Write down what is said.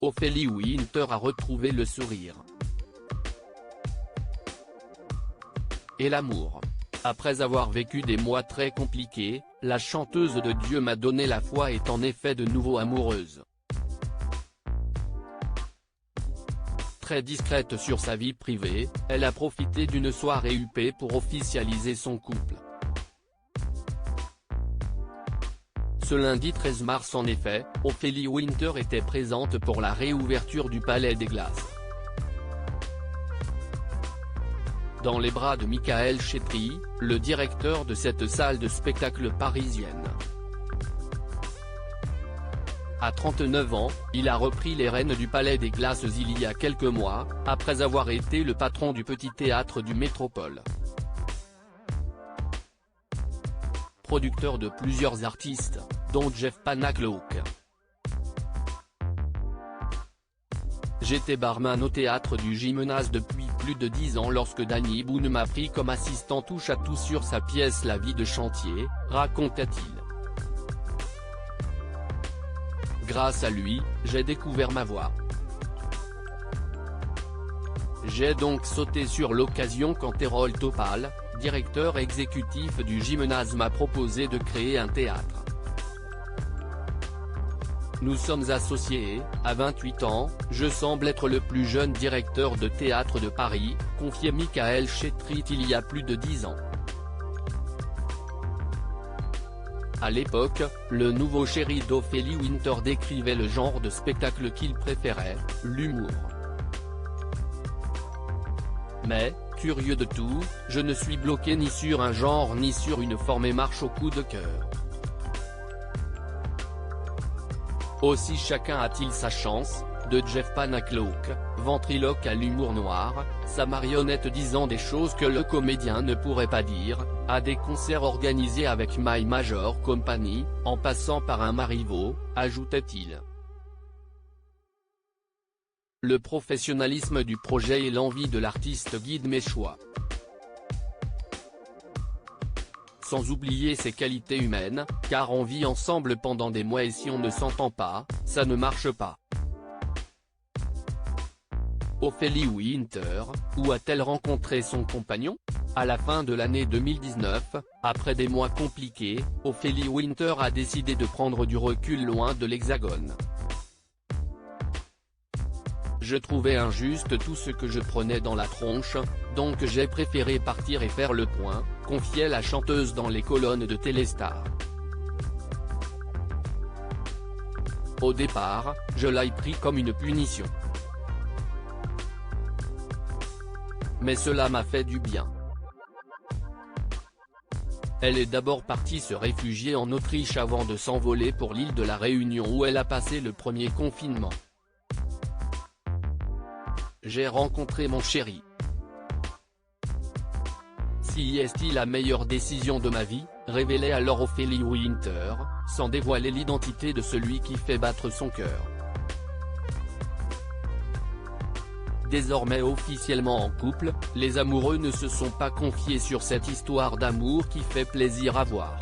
Ophélie Winter a retrouvé le sourire et l'amour. Après avoir vécu des mois très compliqués, la chanteuse de Dieu m'a donné la foi est en effet de nouveau amoureuse. Très discrète sur sa vie privée, elle a profité d'une soirée huppée pour officialiser son couple. Ce lundi 13 mars en effet, Ophélie Winter était présente pour la réouverture du Palais des Glaces. Dans les bras de Michael Chetry, le directeur de cette salle de spectacle parisienne. À 39 ans, il a repris les rênes du Palais des Glaces il y a quelques mois, après avoir été le patron du petit théâtre du Métropole. Producteur de plusieurs artistes, dont Jeff Panacloak. J'étais barman au théâtre du Gymnase depuis plus de 10 ans lorsque Danny Boone m'a pris comme assistant touche-à-tout sur sa pièce La vie de chantier, raconta-t-il. Grâce à lui, j'ai découvert ma voix. J'ai donc sauté sur l'occasion quand Errol Topal, directeur exécutif du Gymnase m'a proposé de créer un théâtre. Nous sommes associés et, à 28 ans, je semble être le plus jeune directeur de théâtre de Paris, confiait Michael Chetry il y a plus de 10 ans. À l'époque, le nouveau chéri d'Ophélie Winter décrivait le genre de spectacle qu'il préférait, l'humour. Mais, curieux de tout, je ne suis bloqué ni sur un genre ni sur une forme et marche au coup de cœur. Aussi chacun a-t-il sa chance, de Jeff Panacloak, ventriloque à l'humour noir, sa marionnette disant des choses que le comédien ne pourrait pas dire, à des concerts organisés avec My Major Company, en passant par un Marivaux, ajoutait-il. Le professionnalisme du projet et l'envie de l'artiste guident mes choix. Sans oublier ses qualités humaines, car on vit ensemble pendant des mois et si on ne s'entend pas, ça ne marche pas. Ophélie Winter, où a-t-elle rencontré son compagnon? À la fin de l'année 2019, après des mois compliqués, Ophélie Winter a décidé de prendre du recul loin de l'Hexagone. Je trouvais injuste tout ce que je prenais dans la tronche, donc j'ai préféré partir et faire le point, confiait la chanteuse dans les colonnes de Téléstar. Au départ, je l'ai pris comme une punition. Mais cela m'a fait du bien. Elle est d'abord partie se réfugier en Autriche avant de s'envoler pour l'île de la Réunion où elle a passé le premier confinement. J'ai rencontré mon chéri. Si est-il la meilleure décision de ma vie, révélait alors Ophélie Winter, sans dévoiler l'identité de celui qui fait battre son cœur. Désormais officiellement en couple, les amoureux ne se sont pas confiés sur cette histoire d'amour qui fait plaisir à voir.